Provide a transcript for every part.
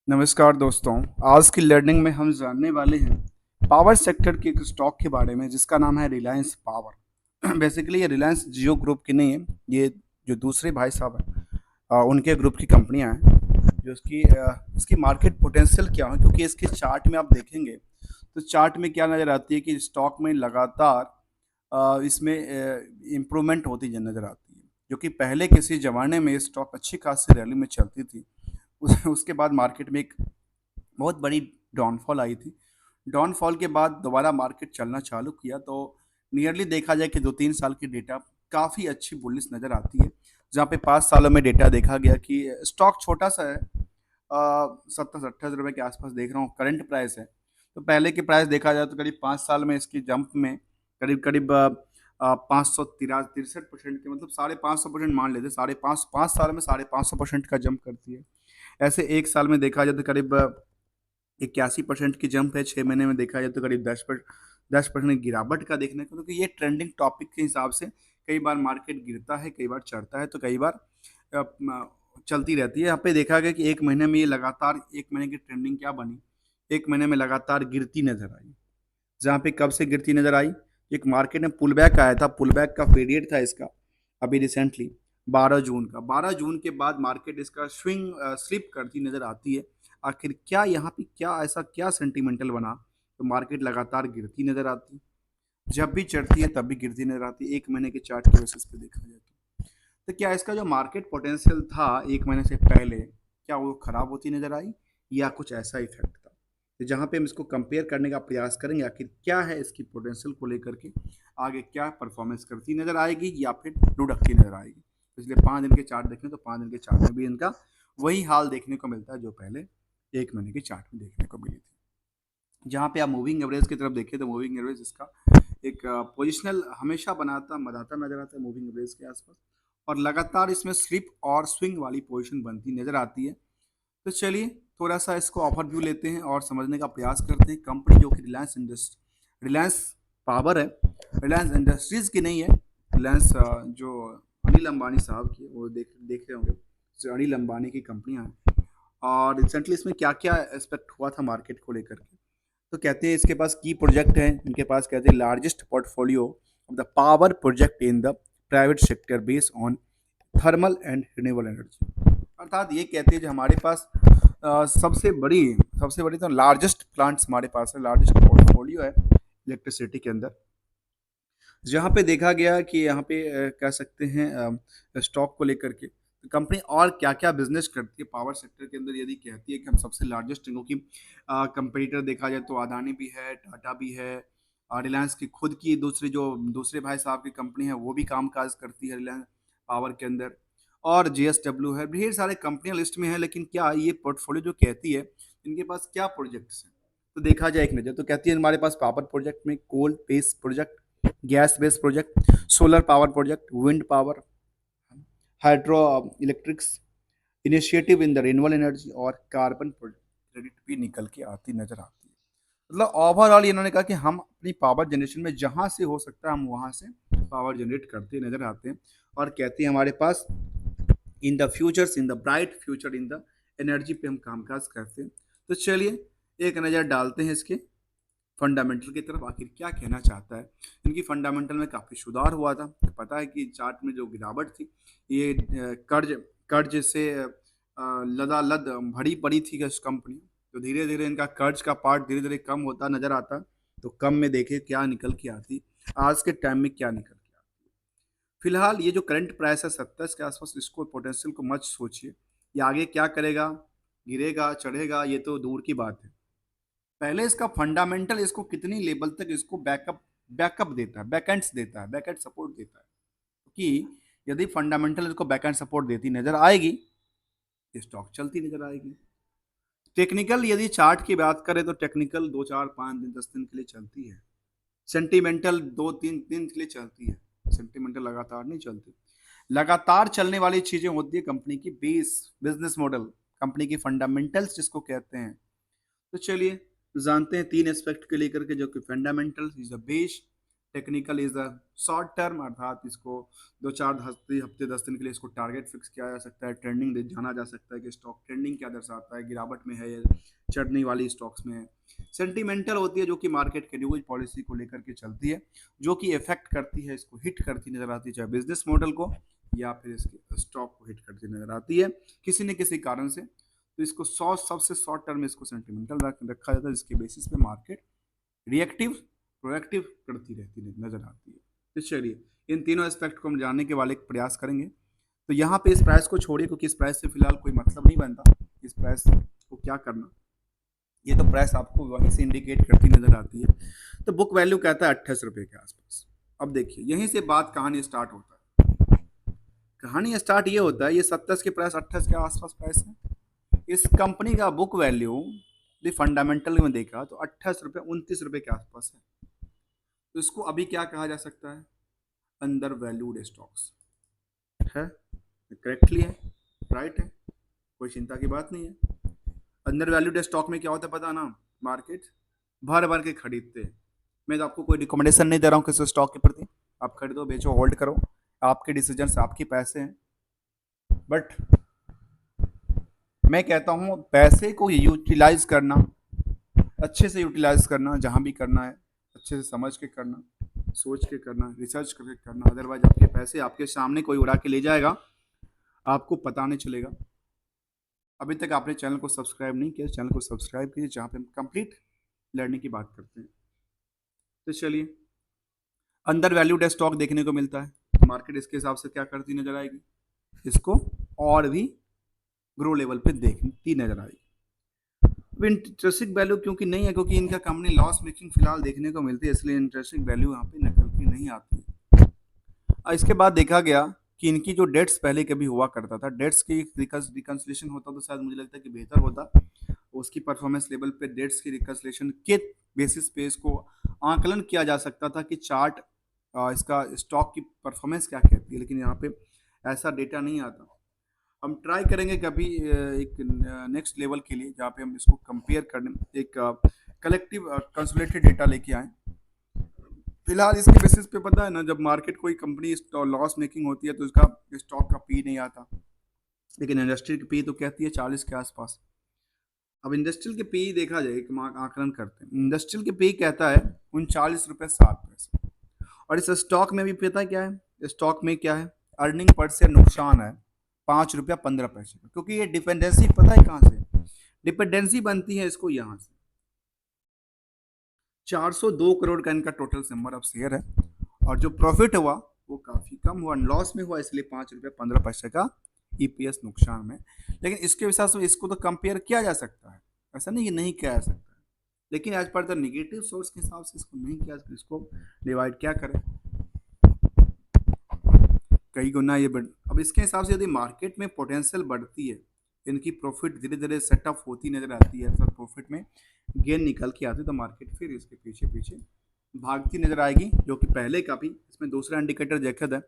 नमस्कार दोस्तों। आज की लर्निंग में हम जानने वाले हैं पावर सेक्टर के एक स्टॉक के बारे में जिसका नाम है रिलायंस पावर। बेसिकली ये रिलायंस जियो ग्रुप की नहीं है। ये जो दूसरे भाई साहब हैं उनके ग्रुप की कंपनियां हैं जो इसकी मार्केट पोटेंशियल क्या है, क्योंकि इसके चार्ट में आप देखेंगे तो चार्ट में क्या नज़र आती है कि स्टॉक में लगातार इसमें इम्प्रूवमेंट होती नज़र आती है। जो कि पहले किसी ज़माने में स्टॉक अच्छी खासी रैली में चलती थी, उसके बाद मार्केट में एक बहुत बड़ी डाउनफॉल आई थी। डाउनफॉल के बाद दोबारा मार्केट चलना चालू किया तो नियरली देखा जाए कि 2-3 साल की डेटा काफ़ी अच्छी बुलिश नज़र आती है। जहाँ पे 5 सालों में डेटा देखा गया कि स्टॉक छोटा सा है, 70-78 रुपये के आसपास देख रहा हूँ करंट प्राइस है। तो पहले की प्राइस देखा जाए तो करीब 5 साल में इसकी जंप में करीब करीब 500 तिरसठ परसेंट के, मतलब 550% मान लेते, 5.5 साल में 550% का जंप करती है। ऐसे एक साल में देखा जाए तो करीब 81% की जंप है। 6 महीने में देखा जाए तो करीब 10% गिरावट का देखने को, क्योंकि ये ट्रेंडिंग टॉपिक के हिसाब से कई बार मार्केट गिरता है, कई बार चढ़ता है, तो कई बार चलती रहती है। यहाँ पे देखा गया कि एक महीने में ये लगातार, एक महीने की ट्रेंडिंग क्या बनी, एक महीने में लगातार गिरती नजर आई। जहाँ पे कब से गिरती नजर आई, एक मार्केट में पुल बैक आया था, पुल बैक का पीरियड था इसका अभी रिसेंटली 12 जून का। 12 जून के बाद मार्केट इसका स्विंग स्लिप करती नजर आती है। आखिर क्या यहाँ पे क्या ऐसा क्या सेंटिमेंटल बना तो मार्केट लगातार गिरती नजर आती, जब भी चढ़ती है तब भी गिरती नजर आती है, एक महीने के चार्ट के बेसिस पे देखा जाए तो क्या इसका जो मार्केट पोटेंशियल था एक महीने से पहले, क्या वो खराब होती नजर आई या कुछ ऐसा इफेक्ट था। तो जहाँ पे हम इसको कंपेयर करने का प्रयास करेंगे आखिर क्या है इसकी पोटेंशियल को लेकर के, आगे क्या परफॉर्मेंस करती नजर आएगी या फिर लुढ़कती नजर आएगी। पिछले 5 दिन के चार्ट देखें तो 5 दिन के चार्ट में भी इनका वही हाल देखने को मिलता है जो पहले एक महीने के चार्ट में देखने को मिली थी। जहाँ पे आप मूविंग एवरेज की तरफ देखें तो मूविंग एवरेज इसका एक पोजिशनल हमेशा बनाता नजर आता है मूविंग एवरेज के आसपास, और लगातार इसमें स्लिप और स्विंग वाली पोजीशन बनती नजर आती है। तो चलिए थोड़ा सा इसको ओवरव्यू लेते हैं और समझने का प्रयास करते हैं। कंपनी जो कि रिलायंस पावर है, रिलायंस इंडस्ट्रीज की नहीं है। रिलायंस जो अनिल अंबानी साहब की, वो देख रहे होंगे, जो अनिल अंबानी की कंपनियां हैं। और रिसेंटली इसमें क्या क्या एस्पेक्ट हुआ था मार्केट को लेकर के, तो कहते हैं इसके पास की प्रोजेक्ट है, इनके पास कहते हैं largest portfolio of the power project in the private sector based on thermal and renewable energy. अर्थात ये कहते हैं जो हमारे पास सबसे बड़ी तो लार्जेस्ट प्लांट्स हमारे पास है, लार्जेस्ट पोर्टफोलियो है इलेक्ट्रिसिटी के अंदर। जहाँ पे देखा गया कि यहाँ पे कह सकते हैं स्टॉक को लेकर के कंपनी और क्या क्या बिजनेस करती है पावर सेक्टर के अंदर, यदि कहती है कि हम सबसे लार्जेस्ट हैं, क्योंकि कंपटीटर देखा जाए तो अदानी भी है, टाटा भी है, रिलायंस की खुद की दूसरे भाई साहब की कंपनी है वो भी काम काज करती है रिलायंस पावर के अंदर, और JSW है, ढेर सारे कंपनियां लिस्ट में है। लेकिन क्या ये पोर्टफोलियो जो कहती है इनके पास क्या प्रोजेक्ट्स हैं, तो देखा जाए एक नज़र तो कहती है हमारे पास पावर प्रोजेक्ट में coal based project, gas based project, solar power project, wind power, hydro electrics, initiative in the renewable energy और कार्बन क्रेडिट भी निकल के आती नजर आती है। मतलब ओवरऑल इन्होंने कहा कि हम अपनी पावर जनरेशन में जहां से हो सकता है हम वहां से पावर जनरेट करते नजर आते हैं, और कहते हैं हमारे पास in the bright future in the energy पे हम कामकाज करते हैं। तो चलिए एक नज़र डालते हैं इसके फंडामेंटल की तरफ, आखिर क्या कहना चाहता है। इनकी फंडामेंटल में काफ़ी सुधार हुआ था। पता है कि चार्ट में जो गिरावट थी ये कर्ज कर्ज से लदालद भरी पड़ी थी इस कंपनी, तो धीरे धीरे इनका कर्ज का पार्ट धीरे धीरे कम होता नजर आता। तो कम में देखिए क्या निकल के आती, आज के टाइम में क्या निकल के आती। फिलहाल ये जो करंट प्राइस है 27 के आसपास, इसको पोटेंशियल को मत सोचिए। ये आगे क्या करेगा, गिरेगा चढ़ेगा ये तो दूर की बात है। पहले इसका फंडामेंटल इसको कितनी लेवल तक इसको बैकअप देता है, बैकएंड देता है, बैकएंड सपोर्ट देता है। क्योंकि यदि फंडामेंटल इसको बैकएंड सपोर्ट देती नजर आएगी, स्टॉक चलती नजर आएगी। टेक्निकल यदि चार्ट की बात करें तो टेक्निकल 2 4 5 दिन 10 दिन के लिए चलती है। सेंटिमेंटल 2 3 दिन के लिए चलती है, सेंटिमेंटल लगातार नहीं चलती। लगातार चलने वाली चीजें होती है कंपनी की बेस बिजनेस मॉडल, कंपनी की फंडामेंटल्स जिसको कहते हैं। तो चलिए जानते हैं 3 एस्पेक्ट के लेकर के, जो कि fundamental is the base, technical is the short term, अर्थात इसको 2-4 हफ्ते 10 दिन के लिए इसको टारगेट फिक्स किया जा सकता है। ट्रेंडिंग जाना जा सकता है कि स्टॉक ट्रेंडिंग क्या दर्शाता है, गिरावट में है या चढ़ने वाली स्टॉक्स में है। सेंटिमेंटल होती है जो कि मार्केट के न्यूज पॉलिसी को लेकर के चलती है, जो कि इफेक्ट करती है, इसको हिट करती नजर आती है, चाहे बिजनेस मॉडल को या फिर इसके स्टॉक को हिट करती नजर आती है किसी न किसी कारण से। तो इसको सबसे शॉर्ट टर्म में इसको सेंटिमेंटल रखा जाता है, जिसके बेसिस पे मार्केट रिएक्टिव प्रोएक्टिव करती रहती नजर आती है। तो चलिए इन तीनों एस्पेक्ट को हम जानने के वाले प्रयास करेंगे। तो यहाँ पे इस प्राइस को छोड़िए, क्योंकि इस प्राइस से फिलहाल कोई मतलब नहीं बनता इस प्राइस को क्या करना। ये तो प्राइस आपको वहीं से इंडिकेट करती नजर आती है। तो बुक वैल्यू कहता है 28 रुपये के आसपास। अब देखिए यहीं से बात कहानी स्टार्ट होता है। कहानी स्टार्ट ये होता है, ये 27 के प्राइस 28 के आसपास प्राइस है। इस कंपनी का बुक वैल्यू यदि फंडामेंटल में देखा तो 28 रुपये 29 रुपये के आसपास है। तो इसको अभी क्या कहा जा सकता है, अंडर वैल्यूड स्टॉक्स है। करेक्टली है, राइट है, कोई चिंता की बात नहीं है। अंडर वैल्यूड स्टॉक में क्या होता है पता ना, मार्केट भर भर के खरीदते हैं। मैं तो आपको कोई रिकमेंडेशन नहीं दे रहा हूँ किसी स्टॉक के प्रति, आप खरीदो बेचो होल्ड करो, आपके डिसीजन आपके पैसे हैं। बट मैं कहता हूँ पैसे को यूटिलाइज करना, अच्छे से यूटिलाइज करना, जहाँ भी करना है अच्छे से समझ के करना, सोच के करना, रिसर्च करके करना। अदरवाइज आपके पैसे आपके सामने कोई उड़ा के ले जाएगा, आपको पता नहीं चलेगा। अभी तक आपने चैनल को सब्सक्राइब नहीं किया, चैनल को सब्सक्राइब कीजिए, जहाँ पे हम कंप्लीट लर्निंग की बात करते हैं। तो चलिए अंडर वैल्यूड स्टॉक देखने को मिलता है, तो मार्केट इसके हिसाब से क्या करती नजर आएगी, इसको और भी ग्रो लेवल पे देखती नजर आएगी। अब इंटरेस्टिंग वैल्यू क्योंकि नहीं है, क्योंकि इनका कंपनी लॉस मेकिंग फिलहाल देखने को मिलती है, इसलिए इंटरेस्टिंग वैल्यू यहाँ पे निकल के नहीं आती। इसके बाद देखा गया कि इनकी जो डेट्स पहले कभी हुआ करता था, डेट्स की रिकन्सिलेशन होता तो शायद मुझे लगता है कि बेहतर होता। उसकी परफॉर्मेंस लेवल पे डेट्स की रिकन्सिलेशन के बेसिस पे इसको आकलन किया जा सकता था कि चार्ट इसका स्टॉक की परफॉर्मेंस क्या कहती है, लेकिन यहाँ पे ऐसा डेटा नहीं आता। हम ट्राई करेंगे कभी एक नेक्स्ट लेवल के लिए, जहाँ पे हम इसको कंपेयर करने एक कलेक्टिव कंसोलिडेटेड डेटा लेके आए। फिलहाल इसके बेसिस पे पता है ना, जब मार्केट कोई कंपनी लॉस मेकिंग होती है तो उसका स्टॉक का पी नहीं आता, लेकिन इंडस्ट्री की पी तो कहती है 40 के आसपास। अब इंडस्ट्रियल के पी देखा जाए, एक आकलन करते हैं, इंडस्ट्रियल के पी कहता है 39 रुपये 7 पैसे। और इस स्टॉक में भी पता है क्या है, स्टॉक में क्या है, अर्निंग पर से नुकसान है 5 रुपया 15 पैसे का। क्योंकि ये डिपेंडेंसी पता है कहाँ से, डिपेंडेंसी बनती है इसको यहाँ से। 402 करोड़ का इनका टोटल नंबर ऑफ शेयर है, और जो प्रॉफिट हुआ वो काफी कम हुआ, लॉस में हुआ, इसलिए 5 रुपया 15 पैसे का ईपीएस नुकसान में। लेकिन इसके हिसाब से इसको तो कंपेयर किया जा सकता है, ऐसा नहीं कि नहीं किया जा सकता है, लेकिन as per the negative source के हिसाब से इसको नहीं किया, इसको डिवाइड क्या करें, कई गुना ये बढ़। अब इसके हिसाब से यदि मार्केट में पोटेंशियल बढ़ती है, इनकी प्रॉफिट धीरे धीरे सेटअप होती नजर आती है, सर प्रॉफिट में गेन निकल के आती है, तो मार्केट फिर इसके पीछे पीछे भागती नजर आएगी, जो कि पहले का भी इसमें दूसरा इंडिकेटर देखा था।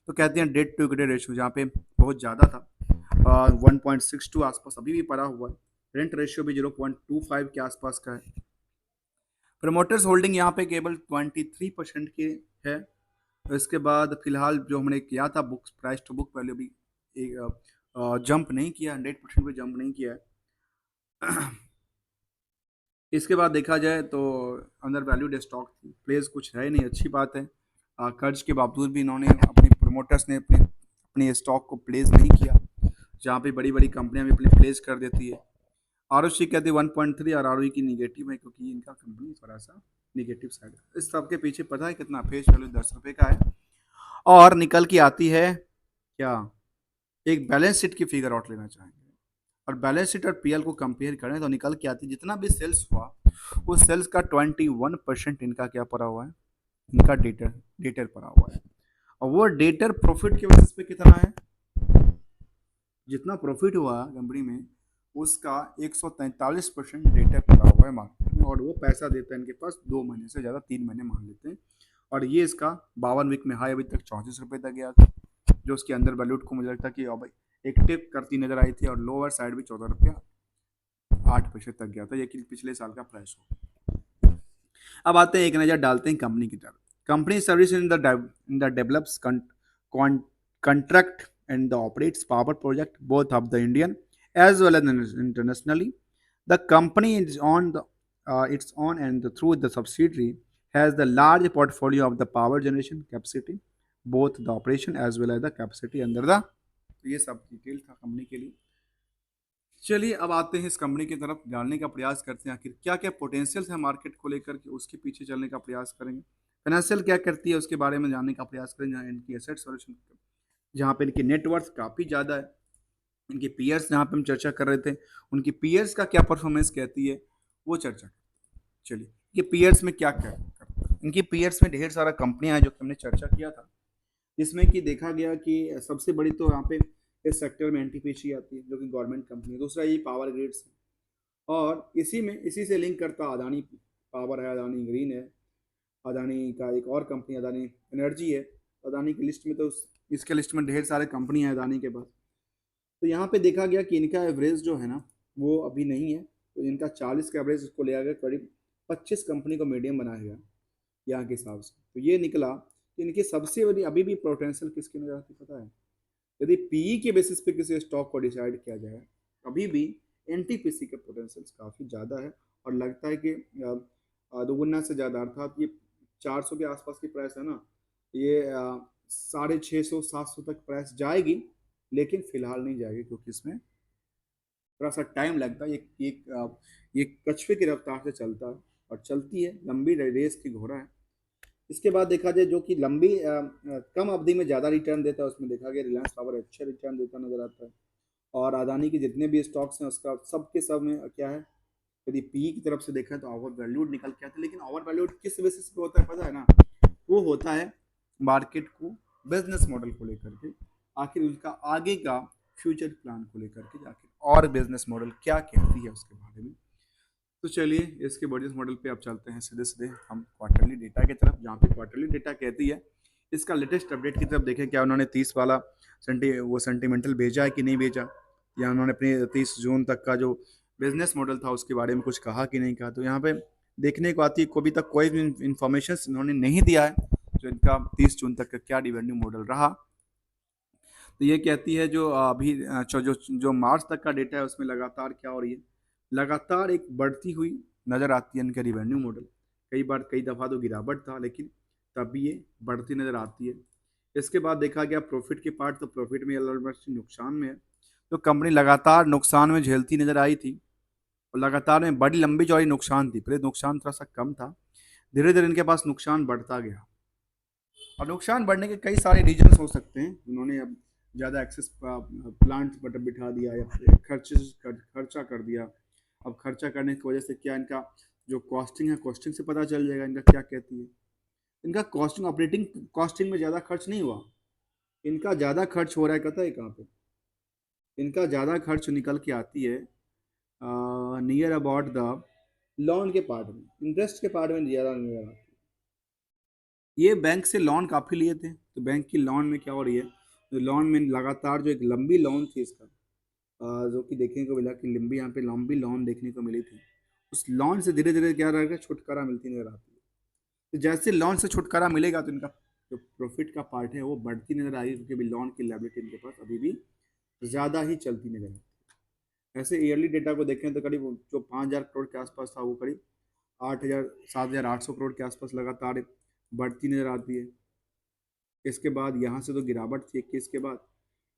तो कहते हैं डेट टू इक्विटी रेशियो जहाँ पे बहुत ज़्यादा था, 1.62 आसपास अभी भी पड़ा हुआ है। रेंट रेशियो भी 0.25 के आसपास का है। प्रमोटर्स होल्डिंग यहाँ पे केवल 23% की है। इसके बाद फिलहाल जो हमने किया था books price to book value भी एक जंप नहीं किया, 100% पे जंप नहीं किया है। इसके बाद देखा जाए तो अंडर वैल्यूड स्टॉक प्लेस कुछ है नहीं, अच्छी बात है। कर्ज के बावजूद भी इन्होंने अपनी प्रमोटर्स ने अपने स्टॉक को प्लेस नहीं किया, जहाँ पे बड़ी बड़ी कंपनियां भी अपने प्लेस कर देती है। आर ओ सी कहती है 1.3 और आर की निगेटिव है, क्योंकि इनका कंपनी थोड़ा सा निगेटिव साइड है। इस सब के पीछे पता है कितना, फेस वैल्यू 10 रुपये का है, और निकल के आती है क्या, एक बैलेंस शीट की फिगर आउट लेना चाहेंगे, और बैलेंस शीट और पीएल को कंपेयर करें तो निकल के आती है जितना भी सेल्स हुआ उस सेल्स का 21% इनका क्या पड़ा हुआ है, इनका डेटर पड़ा हुआ है। और वो डेटर प्रॉफिट के बेसिस पे कितना है, जितना प्रॉफिट हुआ कंपनी में उसका 143% डेटर पड़ा हुआ है मार्केट में, और वो पैसा देता है इनके पास 2 महीने से ज़्यादा, 3 महीने मान लेते हैं। और ये इसका 52 वीक में हाई अभी तक 34 रुपये तक गया था, जो उसके अंदर वैल्यूट को मुझे लगता है कि अब एक टिप करती नजर आई थी, और लोअर साइड भी 14 रुपया 8 पैसे तक गया था, ये कि पिछले साल का प्राइस हो। अब आते हैं एक नज़र डालते हैं कंपनी की तरफ। Company service in the develops con- contract and the operates power project both of the Indian as well as internationally. The company is on its own and through the subsidiary has the large portfolio of the power generation capacity, both the operation as well as the capacity under the. तो ये सब detail था company के लिए। चलिए अब आते हैं इस कंपनी की तरफ, जानने का प्रयास करते हैं आखिर क्या क्या पोटेंशियल है मार्केट को लेकर के, उसके पीछे चलने का प्रयास करेंगे। फाइनेंशियल क्या करती है उसके बारे में जानने का प्रयास करेंगे, जहाँ इनकी एसेट सॉल्यूशन, जहाँ पे इनकी नेटवर्थ काफ़ी ज़्यादा है। इनके पीयर्स जहाँ पे हम चर्चा कर रहे थे, उनकी पीयर्स का क्या परफॉर्मेंस कहती है वो चर्चा करते हैं। चलिए, ये पीयर्स में क्या क्या करता है, इनकी पीयर्स में ढेर सारा कंपनियां हैं जो कि हमने चर्चा किया था, जिसमें कि देखा गया कि सबसे बड़ी तो यहाँ पे इस सेक्टर में एनटीपीसी आती है जो कि गवर्नमेंट कंपनी है। दूसरा ये पावर ग्रिड्स है, और इसी से लिंक करता अदानी पावर है, अदानी ग्रीन है, अदानी का एक और कंपनी अदानी एनर्जी है। अदानी की लिस्ट में तो इसके लिस्ट में ढेर सारे कंपनी है अदानी के पास। तो यहाँ पे देखा गया कि इनका एवरेज जो है ना वो अभी नहीं है, तो इनका 40 का एवरेज इसको लिया गया, करीब 25 कंपनी को मीडियम बनाया गया यहाँ के हिसाब से। तो ये निकला कि इनकी सबसे बड़ी अभी भी पोटेंशियल किसकी नजर आती पता है? यदि पीई के बेसिस पे किसी स्टॉक को डिसाइड किया जाए, अभी भी एनटीपीसी के पोटेंशियल काफ़ी ज़्यादा है, और लगता है कि दोगुना से ज़्यादा, अर्थात ये 400 के आसपास की प्राइस है ना, ये 650 700 तक प्राइस जाएगी, लेकिन फिलहाल नहीं जाएगी क्योंकि इसमें थोड़ा सा टाइम लगता है। ये कछुए की रफ्तार से चलता है और चलती है, लंबी रेस की घोड़ा है। इसके बाद देखा जाए जो कि लंबी कम अवधि में ज़्यादा रिटर्न देता है, उसमें देखा गया रिलायंस पावर अच्छा रिटर्न देता नजर आता है। और अदानी के जितने भी स्टॉक्स हैं उसका सब के सब में क्या है, यदि पी की तरफ से देखा तो ओवर वैल्यूड निकल के आता है। लेकिन ओवर वैल्यूड किस बेसिस पे होता है पता है ना? वो होता है मार्केट को, बिजनेस मॉडल को लेकर के, आखिर उनका आगे का फ्यूचर प्लान को लेकर के, आखिर और बिजनेस मॉडल क्या कहती है उसके बारे में। तो चलिए इसके बिजनेस मॉडल पे अब चलते हैं सीधे सीधे हम क्वार्टरली डेटा की तरफ, जहाँ पे क्वार्टरली डेटा कहती है इसका लेटेस्ट अपडेट की तरफ देखें, क्या उन्होंने 30 वाला सेंटिमेंटल भेजा है कि नहीं भेजा, या उन्होंने अपने 30 जून तक का जो बिजनेस मॉडल था उसके बारे में कुछ कहा कि नहीं कहा। तो यहाँ पे देखने को आती है को अभी तक कोई भी इंफॉर्मेशन इन्होंने नहीं दिया है जो इनका 30 जून तक का क्या रिवेन्यू मॉडल रहा। तो ये कहती है जो अभी जो मार्च तक का डेटा है उसमें लगातार क्या हो रही है, लगातार एक बढ़ती हुई नज़र आती है इनका रिवेन्यू मॉडल। कई बार कई दफ़ा तो गिरावट था, लेकिन तब भी ये बढ़ती नज़र आती है। इसके बाद देखा गया प्रॉफिट के पार्ट, तो प्रॉफिट में ऑलमोस्ट नुकसान में है। तो कंपनी लगातार नुकसान में झेलती नज़र आई थी, और लगातार में बड़ी लंबी चौड़ी नुकसान थी। पहले नुकसान थोड़ा सा कम था, धीरे धीरे इनके पास नुकसान बढ़ता गया, और नुकसान बढ़ने के कई सारे रीजंस हो सकते हैं। उन्होंने अब ज़्यादा एक्सेस प्लांट बट बिठा दिया, या फिर खर्चा कर दिया। अब खर्चा करने की वजह से क्या इनका जो कॉस्टिंग है, कॉस्टिंग से पता चल जाएगा इनका क्या कहती है। इनका कॉस्टिंग ऑपरेटिंग कॉस्टिंग में ज़्यादा खर्च नहीं हुआ, इनका ज़्यादा खर्च हो रहा है, कहता है कहाँ पे? इनका ज़्यादा खर्च निकल के आती है नियर अबाउट द लोन के पार्ट में, इंटरेस्ट के पार्ट में ज़्यादा नियर आती है। ये बैंक से लोन काफ़ी लिए थे, तो बैंक की लोन में क्या हो रही है, तो लोन में लगातार जो एक लंबी लोन थी इसका, जो कि देखने को मिला कि लंबी यहाँ पे लंबी लोन देखने को मिली थी, उस लोन से धीरे धीरे क्या रहेगा, छुटकारा मिलती नजर आती है। तो जैसे लोन से छुटकारा मिलेगा तो इनका जो प्रॉफिट का पार्ट है वो बढ़ती नजर आई, क्योंकि अभी लोन की लायबिलिटी इनके पास अभी भी ज़्यादा ही चलती नजर आती है। ऐसे ईयरली डेटा को देखें तो करीब जो 5,000 करोड़ के आसपास था वो करीब 7,800 करोड़ के आसपास लगातार बढ़ती नजर आती है। इसके बाद यहाँ से तो गिरावट थी 21 के बाद,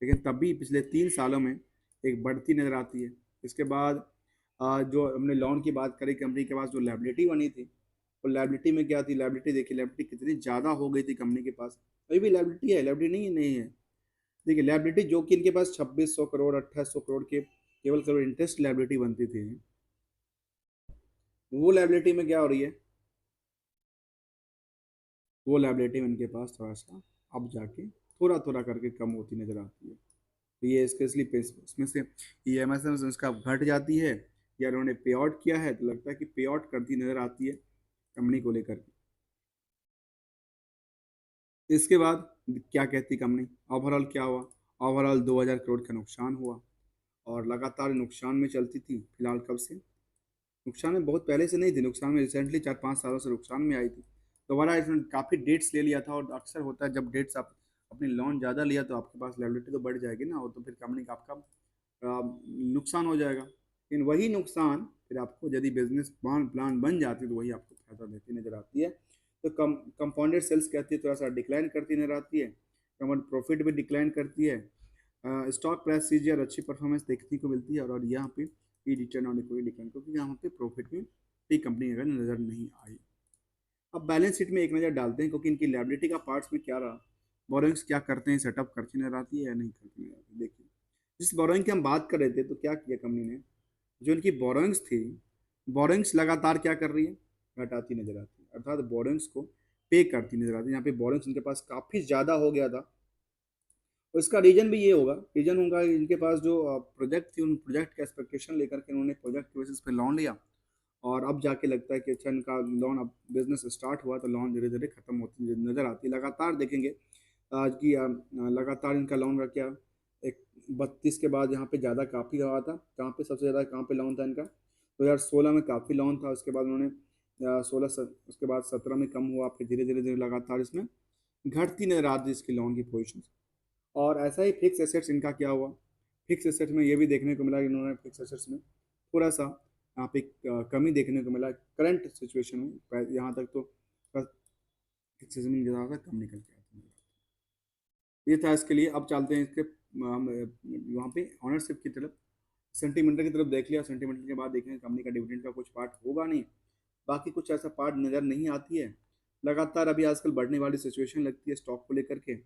लेकिन तब भी पिछले 3 सालों में एक बढ़ती नज़र आती है। इसके बाद जो हमने लोन की बात करी, कंपनी के पास जो लायबिलिटी बनी थी, और लायबिलिटी में क्या थी, लायबिलिटी देखिए लायबिलिटी कितनी ज़्यादा हो गई थी कंपनी के पास। अभी भी लायबिलिटी है, लायबिलिटी नहीं है। देखिए लायबिलिटी जो कि इनके पास 2,600 करोड़ 2,800 करोड़ के केवल केवल इंटरेस्ट लायबिलिटी बनती थी, वो लायबिलिटी में क्या हो रही है, वो लायबिलिटी में इनके पास थोड़ा सा अब जाके थोड़ा थोड़ा करके कम होती नज़र आती है। तो ये स्पेशली उसमें से ई एम एस उसका घट जाती है, या उन्होंने पे आउट किया है तो लगता है कि पे आउट करती नज़र आती है कंपनी को लेकर के। इसके बाद क्या कहती कंपनी, ओवरऑल क्या हुआ, ओवरऑल 2,000 करोड़ का नुकसान हुआ, और लगातार नुकसान में चलती थी। फिलहाल कब से नुकसान में, बहुत पहले से नहीं थी नुकसान में, रिसेंटली 4-5 सालों से नुकसान में आई थी। दोबारा इसने काफ़ी डेट्स ले लिया था, और अक्सर होता है जब डेट्स आप अपनी लोन ज़्यादा लिया तो आपके पास लायबिलिटी तो बढ़ जाएगी ना, और तो फिर कंपनी का आपका नुकसान हो जाएगा। लेकिन वही नुकसान फिर आपको यदि बिजनेस प्लान प्लान बन जाती है तो वही आपको फायदा देती नजर आती है। तो कंपाउंडेड सेल्स कहती है थोड़ा सा डिक्लाइन करती नजर आती है, कंपाउंड प्रॉफिट भी डिक्लाइन करती है, स्टॉक प्राइस सीजी और अच्छी परफॉर्मेंस देखने को मिलती है, और यहाँ पे ई रिटर्न ऑन इक्विटी डिक्लाइन, क्योंकि यहाँ पे प्रॉफिट में भी कंपनी अगर नजर नहीं आई। अब बैलेंस शीट में एक नज़र डालते हैं, क्योंकि इनकी लायबिलिटी का पार्ट्स में क्या रहा, बोरोइंग्स क्या करते हैं, सेटअप करती नजर आती है या नहीं करती नजर आती है। देखिए, जिस बोरोइंग की हम बात कर रहे थे तो क्या किया कंपनी ने, जो इनकी बोरोइंग्स थी, बोरोइंग्स लगातार क्या कर रही है, घटाती नजर आती है, अर्थात बोरोइंग्स को पे करती नजर आती है। यहाँ पे बोरोइंग्स इनके पास काफ़ी ज़्यादा हो गया था, और इसका रीजन भी ये होगा, रीजन होगा इनके पास जो प्रोजेक्ट थी, उन प्रोजेक्ट के एक्सपेक्टेशन लेकर के उन्होंने प्रोजेक्ट के बेसिस पे लोन लिया, और अब जाके लगता है कि अच्छा इनका लोन, अब बिजनेस स्टार्ट हुआ तो लोन धीरे धीरे खत्म होती नजर आती है। लगातार देखेंगे आज की लगातार इनका लोन का क्या, एक 32 के बाद यहाँ पे ज़्यादा काफ़ी रहा था, कहाँ पे सबसे ज़्यादा कहाँ पे लोन था इनका, 2016 में काफ़ी लोन था, उसके बाद उन्होंने 16 उसके बाद 17 में कम हुआ, फिर धीरे धीरे धीरे लगातार इसमें घटती नजर आती है इसकी लोन की पोजिशन। और ऐसा ही फिक्स एसेट्स इनका क्या हुआ, फिक्स एसेट्स में ये भी देखने को मिला कि इन्होंने फिक्स एसेट्स में थोड़ा सा यहाँ पे कमी देखने को मिला करंट सिचुएशन में, यहाँ तक तो फिक्स एसेट में ज़्यादा कम निकल के आते हैं। ये था इसके लिए। अब चलते हैं इसके वहाँ पे ऑनरशिप की तरफ, सेंटीमेंटल की तरफ देख लिया, सेंटीमेंटल के बाद देखेंगे कंपनी का डिविडेंड का कुछ पार्ट होगा नहीं, बाकी कुछ ऐसा पार्ट नज़र नहीं आती है। लगातार अभी आजकल बढ़ने वाली सिचुएशन लगती है स्टॉक को लेकर के,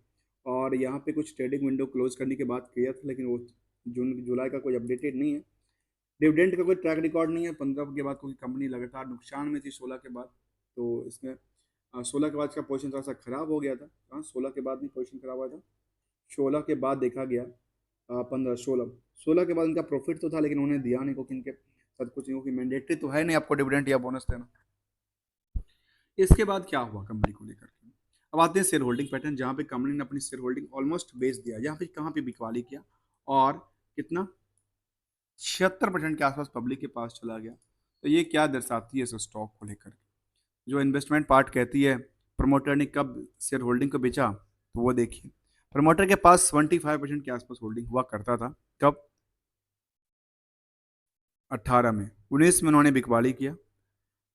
और यहाँ पे कुछ ट्रेडिंग विंडो क्लोज करने के बाद किया था, लेकिन वो जून जुलाई का कोई अपडेटेड नहीं है। डिविडेंड का कोई ट्रैक रिकॉर्ड नहीं है 15 के बाद, क्योंकि कंपनी लगातार नुकसान में थी 16 के बाद, तो इसमें 16 के बाद का पोजीशन थोड़ा सा खराब हो गया था। हाँ, 16 के बाद नहीं पोजीशन खराब हुआ था, 16 के बाद देखा गया, 15 16 के बाद इनका प्रॉफिट तो था, लेकिन उन्होंने दिया नहीं, क्योंकि इनके साथ कुछ नहीं, क्योंकि मैंडेटरी तो है नहीं आपको डिविडेंड या बोनस देना। इसके बाद क्या हुआ कंपनी को लेकर के, अब आते हैं शेयर होल्डिंग पैटर्न, जहाँ पे कंपनी ने अपनी शेयर होल्डिंग ऑलमोस्ट बेच दिया, यहाँ पे कहाँ पे बिकवाली किया, और कितना 76% के आसपास पब्लिक के पास चला गया। तो ये क्या दर्शाती है इस स्टॉक को लेकर, जो इन्वेस्टमेंट पार्ट कहती है प्रमोटर ने कब शेयर होल्डिंग को बेचा, तो वो देखिए प्रमोटर के पास 75% के आसपास होल्डिंग हुआ करता था, कब 18 में, 19 में उन्होंने बिकवाली किया,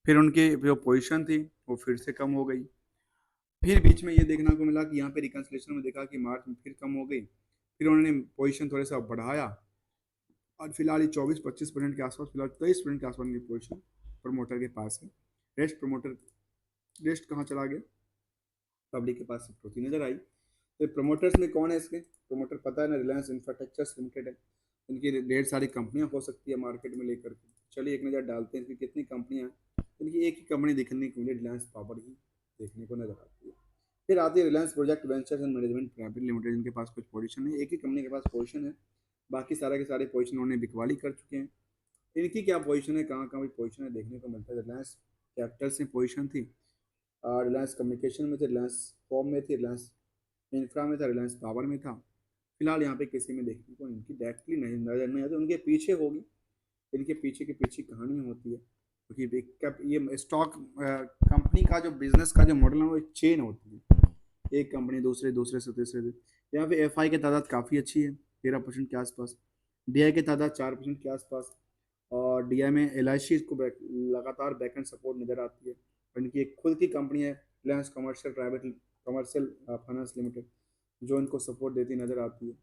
फिर उनकी जो पोजीशन थी वो फिर से कम हो गई, फिर बीच में ये देखने को मिला कि यहाँ पे रिकन्सिलेशन में देखा कि मार्च में फिर कम हो गई, फिर उन्होंने पोजीशन थोड़ा सा बढ़ाया, और फिलहाल ये 24-25% के आसपास, फिलहाल 23% के आसपास की पोजीशन प्रमोटर के पास है। रेस्ट प्रमोटर, रेस्ट कहाँ चला गया, पब्लिक के पास शिफ्ट होती नजर आई। तो प्रमोटर्स में कौन है इसके, प्रमोटर पता है ना, रिलायंस इंफ्रास्ट्रक्चर्स लिमिटेड है, इनकी ढेर सारी कंपनियां हो सकती है मार्केट में लेकर के। चलिए एक नज़र डालते हैं कि कितनी कंपनियां हैं, इनकी एक ही कंपनी दिखने को मिली, रिलायंस पावर ही देखने को नजर आती है। फिर आती है Reliance project ventures and management private limited, इनके पास कुछ पोजीशन है, एक ही कंपनी के पास पोजीशन है, बाकी सारे के सारे पोजीशन उन्होंने बिकवाली कर चुके हैं। इनकी क्या पोजीशन है, कहाँ कहाँ भी पोजीशन है देखने को मिलता है। रिलायंस कैपिटल्स में पोजीशन थी, रिलायंस कम्युनिकेशन में थी, रिलायंस फॉर्म में थी, रिलायंस इंफ्रा में था, रिलायंस पावर में था। फिलहाल यहाँ पे किसी में देखने को इनकी डायरेक्टली नहीं नजर नहीं आती, उनके पीछे होगी, इनके पीछे की पीछे कहानी होती है, क्योंकि ये स्टॉक कंपनी का जो बिजनेस का जो मॉडल है वो एक चेन होती है, एक कंपनी दूसरे दूसरे से तीसरे। यहाँ पे एफ आई की तादाद काफ़ी अच्छी है, 13% के आसपास, डी आई की तादाद 4% के आसपास, और डी आई में एल आई सी को लगातार बैकएंड सपोर्ट नज़र आती है, और इनकी एक खुद की कंपनी है रिलायंस कमर्शियल फाइनेंस लिमिटेड, जो इनको सपोर्ट देती नज़र आती है।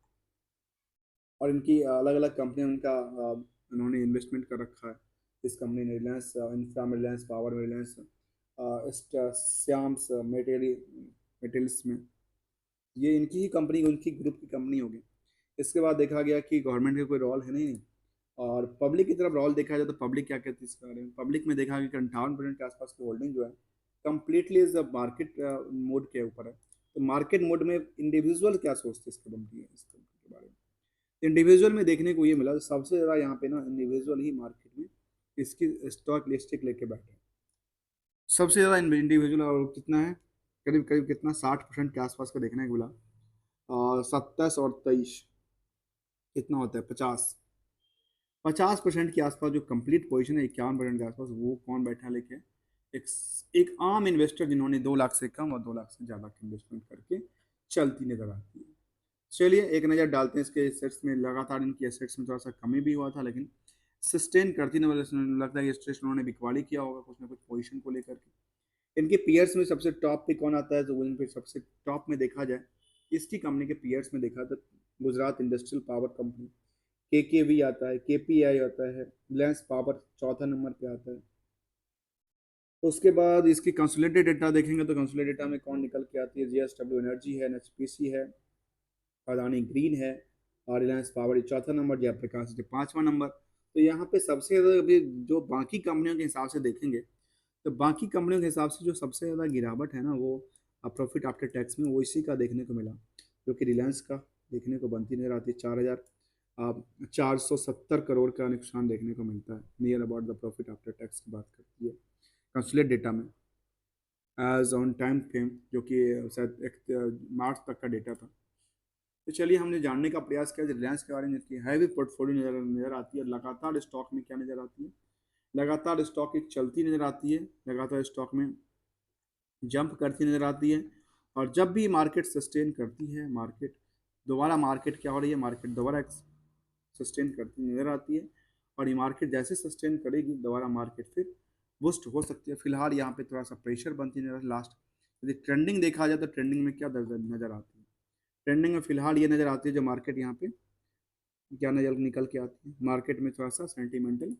और इनकी अलग अलग कंपनियां उनका उन्होंने इन्वेस्टमेंट कर रखा है, इस कंपनी ने रिलायंस इंफ्रा में, रिलायंस पावर में, रिलायंस श्याम्स मेटेरियल्स में, ये इनकी ही कंपनी, उनकी ग्रुप की कंपनी होगी। इसके बाद देखा गया कि गवर्नमेंट का कोई रोल है नहीं, और पब्लिक की तरफ रोल देखा जाए तो पब्लिक क्या कहती है इसके बारे में, पब्लिक में देखा गया कि 58% के आसपास की होल्डिंग जो है कंप्लीटली इज मार्केट मोड के ऊपर है। तो मार्केट मोड में इंडिविजुअल क्या सोचते हैं इस कंपनी के बारे में, इंडिविजुअल में देखने को ये मिला सबसे ज़्यादा यहाँ पे ना इंडिविजुअल ही मार्केट में इसकी स्टॉक लिस्टिक लेके बैठे हैं, सबसे ज़्यादा इंडिविजुअल, और कितना है, करीब करीब कितना 60% के आसपास का देखने को मिला, 27 और 23 कितना होता है 50% के आसपास जो कंप्लीट पोजीशन है, 51% के आसपास, वो कौन बैठा लेके एक एक आम इन्वेस्टर जिन्होंने 2 लाख से कम और 2 लाख से ज़्यादा की इन्वेस्टमेंट करके चलती नजर आती है। चलिए एक नज़र डालते हैं इसके एसेट्स में। लगातार इनकी एसेट्स में थोड़ा सा कमी भी हुआ था, लेकिन सस्टेन करती नजर लगता है कि स्ट्रेस उन्होंने बिकवाली किया होगा कुछ ना कुछ पोजीशन को लेकर के। इनके पीयर्स में सबसे टॉप पे कौन आता है, तो वो इन पे सबसे टॉप में देखा जाए, इसकी कंपनी के पीयर्स में देखा तो Gujarat industrial power company, KKV आता है, केपीआई आता है, रिलायंस पावर चौथा नंबर पे आता है। उसके बाद इसकी कंसोलिडेटेड डेटा देखेंगे तो कंसोलिडेटेड डेटा में कौन निकल के आती है, जेएसडब्ल्यू एनर्जी है, एनएचपीसी है, अदानी ग्रीन है, और रिलायंस पावर चौथा नंबर, जयप्रकाश जी पांचवा नंबर। तो यहाँ पे सबसे ज़्यादा अभी जो बाकी कंपनियों के हिसाब से देखेंगे, तो बाकी कंपनियों के हिसाब से जो सबसे ज़्यादा गिरावट है ना, वो प्रॉफिट आफ्टर टैक्स में वो इसी का देखने को मिला, जो कि रिलायंस का देखने को बनती नजर आती है। 4,470 करोड़ का नुकसान देखने को मिलता है, near about the profit after tax की बात करती है कंसुलेट डेटा में, एज ऑन टाइम फ्रेम, जो कि शायद मार्च तक का डेटा था। तो चलिए हमने जानने का प्रयास किया रिलायंस के बारे में, इसकी हैवी पोर्टफोलियो नजर नजर आती है। लगातार स्टॉक में क्या नजर आती है, लगातार स्टॉक एक चलती नजर आती है, लगातार स्टॉक में जंप करती नजर आती है। और जब भी मार्केट सस्टेन करती है, मार्केट दोबारा, मार्केट क्या हो रही है, मार्केट दोबारा सस्टेन करती नजर आती है। और ये मार्केट जैसे सस्टेन करेगी दोबारा मार्केट फिर बूस्ट हो सकती है। फिलहाल यहाँ पे थोड़ा सा प्रेशर बनती नजर लास्ट। यदि ट्रेंडिंग देखा जाए तो ट्रेंडिंग में क्या नजर आती है, ट्रेंडिंग में फिलहाल ये नजर आती है, जो मार्केट यहाँ पे क्या नजर निकल के आती है, मार्केट में थोड़ा सा सेंटीमेंटल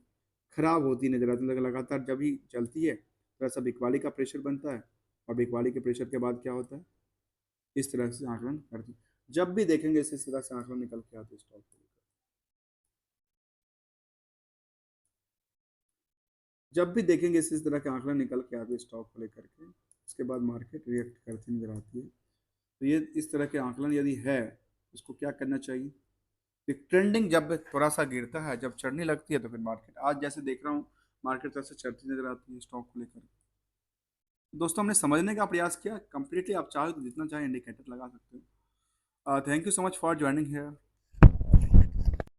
खराब होती नजर आती है। लगातार जब ही चलती है थोड़ा सा बिकवाली का प्रेशर बनता है, और बिकवाली के प्रेशर के बाद क्या होता है, इस तरह से आंकलन करती है। जब भी देखेंगे इस तरह से आंकलन निकल के आते हैं स्टॉक को लेकर, जब भी देखेंगे इस तरह के आंकलन निकल के आते हैं स्टॉक को लेकर के, उसके बाद मार्केट रिएक्ट करती नजर आती है। तो ये इस तरह के आंकलन यदि है, इसको क्या करना चाहिए, ट्रेंडिंग जब थोड़ा सा गिरता है, जब चढ़ने लगती है, तो फिर मार्केट आज जैसे देख रहा हूँ मार्केट थोड़ा सा चढ़ती नजर आती है स्टॉक को लेकर। दोस्तों हमने समझने का प्रयास किया कंप्लीटली, आप चाहे तो जितना चाहे इंडिकेटर लगा सकते हो। Thank you so much for joining here.